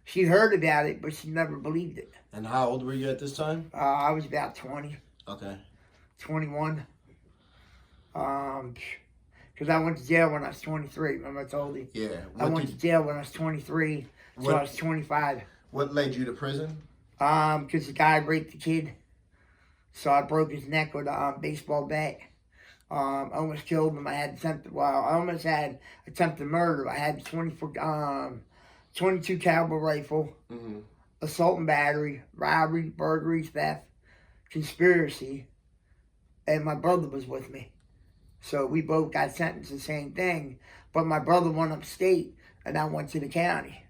She heard about it, but she never believed it. And how old were you at this time? I was about 20, Okay. 21. Because I went to jail when I was 23. Remember I told you? Yeah. I went to jail when I was 23, so I was 25. What led you to prison? Because the guy raped the kid. So I broke his neck with a baseball bat. I almost killed him. I almost had attempted murder. I had 22 caliber rifle, assault and battery, robbery, burglary, theft, conspiracy, and my brother was with me. So we both got sentenced the same thing, but my brother went upstate and I went to the county.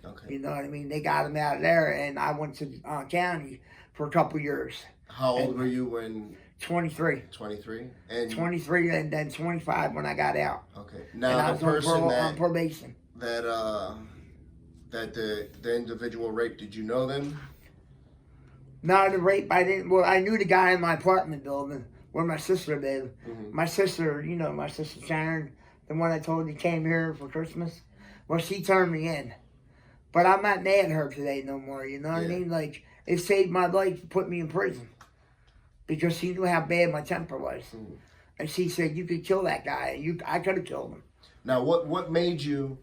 Okay. You know what I mean? They got him out of there, and I went to the county for a couple years. How old were you when? 23. 23? And 23 and then 25 when I got out. Okay. And Now I the was person on probation. that the individual raped, did you know them? No, the rape, I didn't. Well, I knew the guy in my apartment building where my sister lived. My sister, you know, my sister Sharon, the one I told you came here for Christmas. Well, she turned me in. But I'm not mad at her today no more, you know what I mean? Like, it saved my life to put me in prison. Because she knew how bad my temper was. And she said, you could kill that guy. I could have killed him. Now, what made you,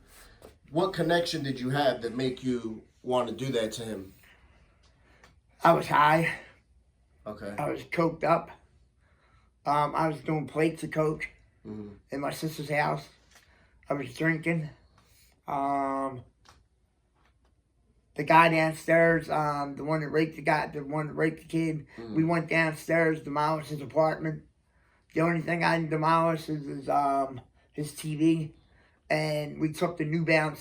what connection did you have that make you want to do that to him? I was high. Okay. I was coked up. I was doing plates of coke in my sister's house. I was drinking. The guy downstairs, the one that raped the kid, we went downstairs, demolished his apartment. The only thing I didn't demolish is his TV, and we took the New Balance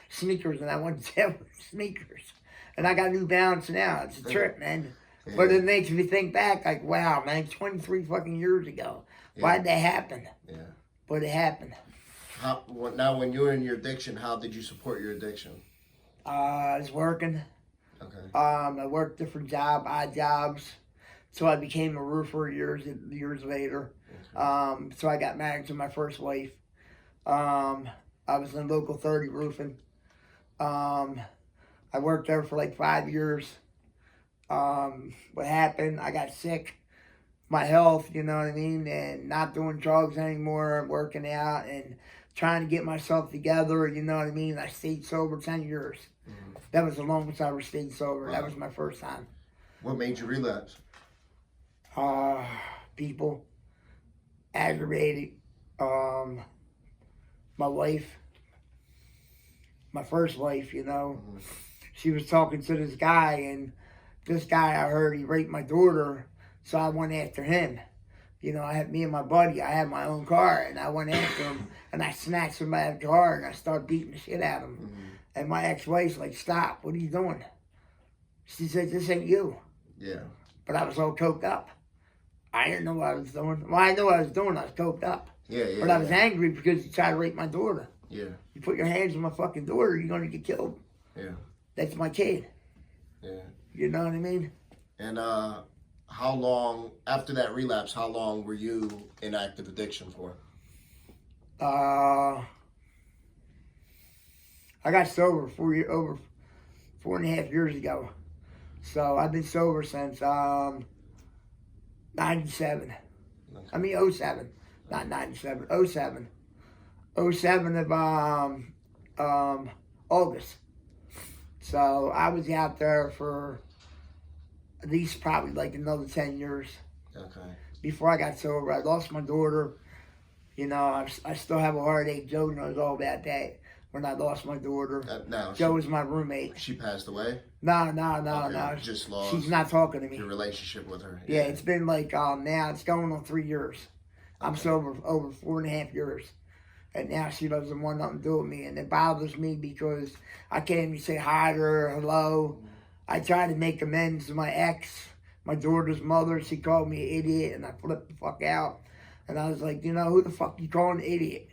sneakers, and I went to jail with sneakers, and I got New Balance now. It's a trip, man. Yeah. But it makes me think back, like, wow, man, 23 fucking years ago. Why'd that happen? Yeah. But it happened. Now, when you were in your addiction, how did you support your addiction? I was working. Okay. I worked different odd jobs. So I became a roofer years later. Okay. So I got married to my first wife. I was in Local 30 roofing. I worked there for like 5 years. What happened? I got sick. My health, you know what I mean, and not doing drugs anymore, working out and trying to get myself together, you know what I mean. I stayed sober 10 years. That was the longest I ever stayed sober. Wow. That was my first time. What made you relapse? People, aggravated, my wife, my first wife, you know, she was talking to this guy, and this guy, I heard he raped my daughter. So I went after him. You know, I had me and my buddy, I had my own car, and I went after him, and I snatched him out of the car, and I started beating the shit out of him. And my ex-wife's like, stop, what are you doing? She said, this ain't you. Yeah. But I was all coked up. I didn't know what I was doing. Well, I knew what I was doing, I was coked up. Yeah. But I was angry because he tried to rape my daughter. Yeah. You put your hands on my fucking daughter, you're gonna get killed. Yeah. That's my kid. Yeah. You know what I mean? And, how long, after that relapse, how long were you in active addiction for? I got sober over 4.5 years ago. So I've been sober since 97. Okay. I mean 07, not 97, 07. 07 of August. So I was out there for at least probably like another 10 years. Okay. Before I got sober, I lost my daughter. You know, I still have a heartache. Joe knows all about that. When I lost my daughter, Joe was my roommate. She passed away? No. Just lost. She's not talking to me. Your relationship with her? Yeah, it's been like now it's going on 3 years. Okay. I'm sober over 4.5 years. And now she doesn't want nothing to do with me. And it bothers me because I can't even say hi to her, hello. I tried to make amends to my ex, my daughter's mother. She called me an idiot, and I flipped the fuck out. And I was like, you know, who the fuck you calling an idiot?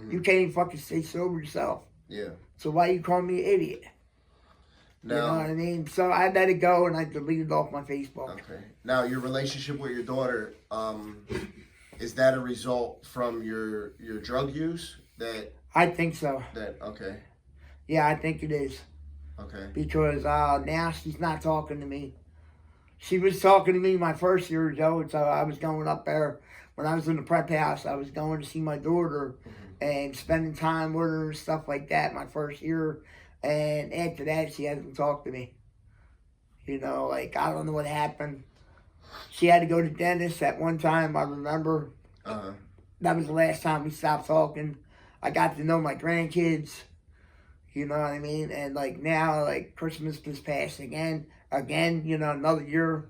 You can't even fucking stay sober yourself. Yeah. So why you calling me an idiot? No. You know what I mean? So I let it go, and I deleted it off my Facebook. Okay. Now, your relationship with your daughter, is that a result from your drug use? I think so. Okay. Yeah, I think it is. Okay. Because now she's not talking to me. She was talking to me my first year ago, so I was going up there when I was in the prep house. I was going to see my daughter and spending time with her and stuff like that my first year. And after that, she hasn't talked to me. You know, like, I don't know what happened. She had to go to the dentist at one time, I remember. Uh-huh. That was the last time we stopped talking. I got to know my grandkids. You know what I mean? And like now, like Christmas just passed again, you know, another year.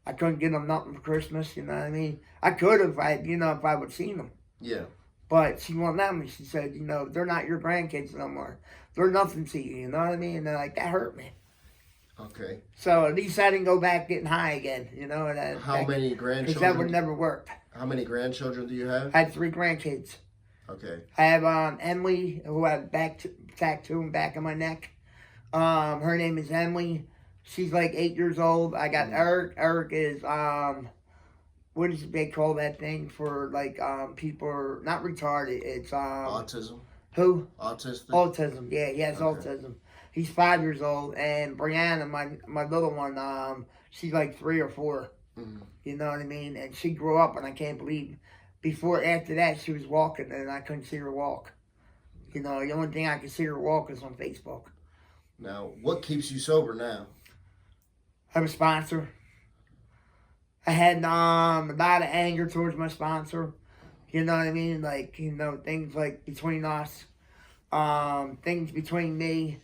I couldn't get them nothing for Christmas, you know what I mean? I could have, if I would have seen them. Yeah. But she won't let me. She said, you know, they're not your grandkids no more. They're nothing to you, you know what I mean? And like, that hurt me. Okay. So at least I didn't go back getting high again, you know? And How many grandchildren? Because that would never work. How many grandchildren do you have? I had 3 grandkids. Okay. I have Emily, who I have tattoo in back of my neck. Her name is Emily. She's like 8 years old. I got Eric. Eric is what is they call that thing for like people are not retarded. It's autism. Who? Autistic. Autism. Yeah, he has autism. He's 5 years old, and Brianna, my little one, she's like 3 or 4. You know what I mean? And she grew up, and I can't believe. After that, she was walking, and I couldn't see her walk. You know, the only thing I could see her walk is on Facebook. Now, what keeps you sober now? I have a sponsor. I had a lot of anger towards my sponsor. You know what I mean? Like, you know, things like between us, things between me.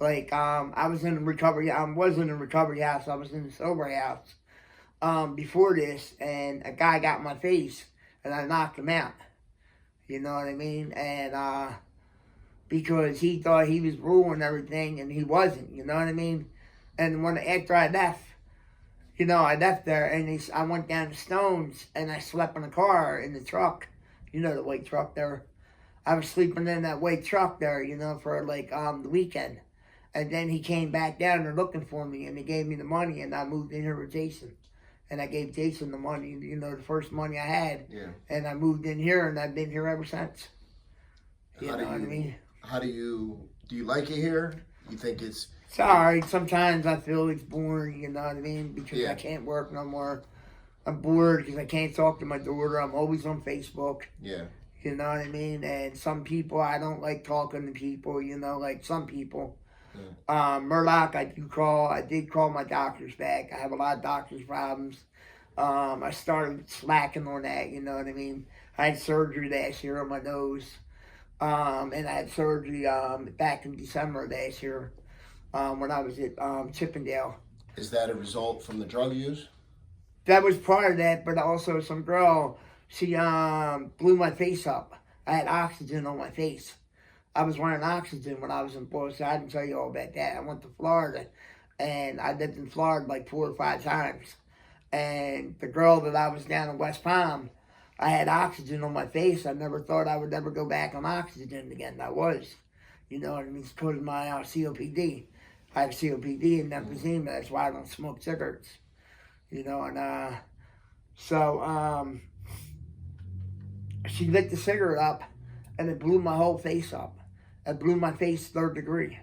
Like, I was in a recovery. I wasn't in a recovery house. I was in a sober house before this, and a guy got in my face, and I knocked him out. You know what I mean? And because he thought he was ruling everything, and he wasn't. You know what I mean? And after I left, you know, I left there, and I went down to Stones, and I slept in the car, in the truck. You know, the white truck there. I was sleeping in that white truck there, you know, for like the weekend. And then he came back down there looking for me, and he gave me the money, and I moved in here with Jason. And I gave Jason the money, you know, the first money I had. Yeah. And I moved in here, and I've been here ever since. You know what I mean? How do you like it here? You think it's all right. Sometimes I feel it's boring, you know what I mean? Because Yeah. I can't work no more. I'm bored because I can't talk to my daughter. I'm always on Facebook. Yeah. You know what I mean? And some people, I don't like talking to people, you know, like some people. Murdoch, I did call my doctors back. I have a lot of doctor's problems. I started slacking on that, you know what I mean? I had surgery last year on my nose. And I had surgery back in December of last year when I was at Chippendale. Is that a result from the drug use? That was part of that, but also some girl, she blew my face up. I had oxygen on my face. I was wearing oxygen when I was in Florida. I didn't tell you all about that. I went to Florida, and I lived in Florida like 4 or 5 times. And the girl that I was down in West Palm, I had oxygen on my face. I never thought I would ever go back on oxygen again. I was. You know what I mean? It's because of my COPD. I have COPD and emphysema. That's why I don't smoke cigarettes. You know, and so she lit the cigarette up, and it blew my whole face up. It blew my face 3rd degree.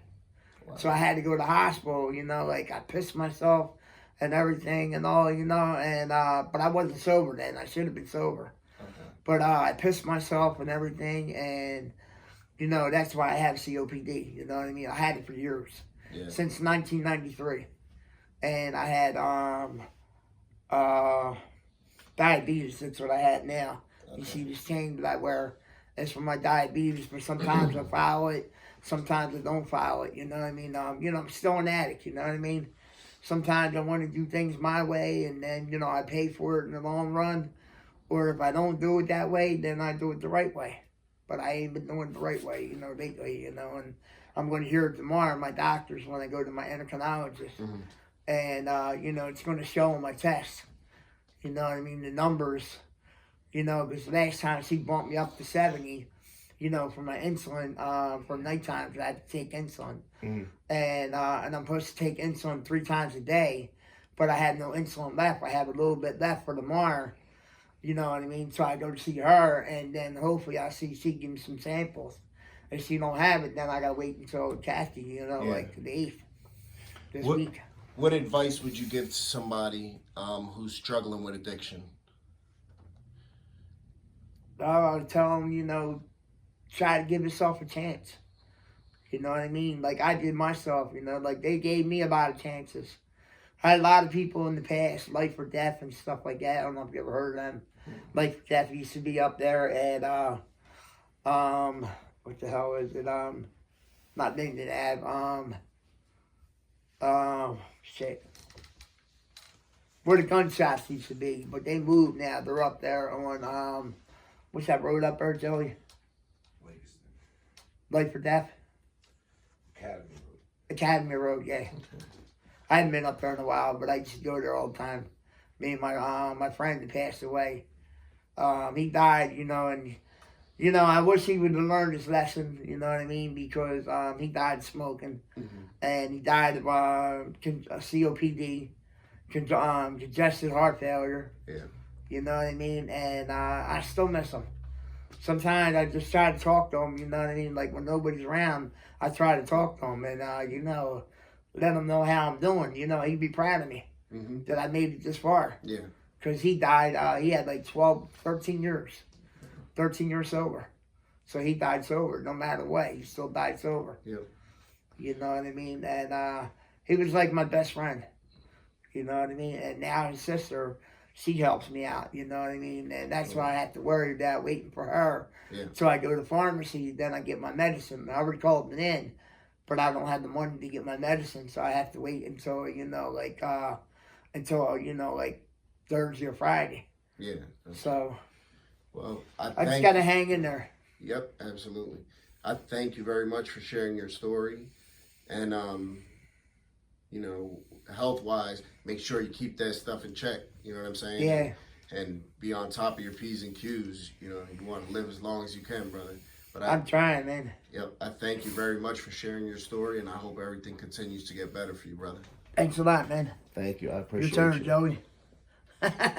Wow. So I had to go to the hospital, you know, like I pissed myself and everything and all, you know, and but I wasn't sober then. I should have been sober. Okay. But I pissed myself and everything, and, you know, that's why I have COPD, you know what I mean? I had it for years, since 1993. And I had diabetes. That's what I had now. Okay. You see this chain that I wear. It's for my diabetes, but sometimes I follow it, sometimes I don't follow it, you know what I mean? You know, I'm still an addict, you know what I mean? Sometimes I want to do things my way, and then, you know, I pay for it in the long run. Or if I don't do it that way, then I do it the right way. But I ain't been doing it the right way, you know, lately, you know, and I'm going to hear it tomorrow, my doctors, when I go to my endocrinologist. Mm-hmm. And, you know, it's going to show on my test, you know what I mean, the numbers. You know, because last time she bumped me up to 70, you know, for my insulin, for nighttime, because I had to take insulin. Mm. And I'm supposed to take insulin 3 times a day, but I had no insulin left. I have a little bit left for tomorrow, you know what I mean? So I go to see her, and then hopefully I'll see she gives me some samples. If she don't have it, then I gotta wait until casting, you know, Yeah. like the 8th this What- week. What advice would you give to somebody who's struggling with addiction? I would tell them, you know, try to give yourself a chance. You know what I mean? Like I did myself, you know, like they gave me a lot of chances. I had a lot of people in the past, Life or Death and stuff like that. I don't know if you ever heard of them. Life or Death used to be up there at what the hell is it? Not Linden Ave, shit. Where the gun shops used to be, but they moved now. They're up there on what's that road up there, Joey? Life or Death? Academy Road, yeah. I hadn't been up there in a while, but I used to go there all the time. Me and my friend that passed away. He died, you know, and you know, I wish he would have learned his lesson, you know what I mean? Because he died smoking, and he died of COPD, congested heart failure. Yeah. You know what I mean? And I still miss him. Sometimes I just try to talk to him, you know what I mean? Like when nobody's around, I try to talk to him and, you know, let him know how I'm doing. You know, he'd be proud of me that I made it this far. Yeah. Because he died, he had like 13 years sober. So he died sober, no matter what. He still died sober. Yep. You know what I mean? And he was like my best friend. You know what I mean? And now his sister, she helps me out. You know what I mean? And that's why I have to worry about waiting for her. Yeah. So I go to the pharmacy, then I get my medicine. I already called it in, but I don't have the money to get my medicine, so I have to wait until, you know, like, Thursday or Friday. Yeah. So Well, I just gotta hang in there. Yep, absolutely. I thank you very much for sharing your story, and you know, health-wise, make sure you keep that stuff in check. You know what I'm saying? Yeah. And be on top of your P's and Q's. You know, you want to live as long as you can, brother. But I'm trying, man. Yep, I thank you very much for sharing your story, and I hope everything continues to get better for you, brother. Thanks a lot, man. Thank you. I appreciate Your turn, you. Joey.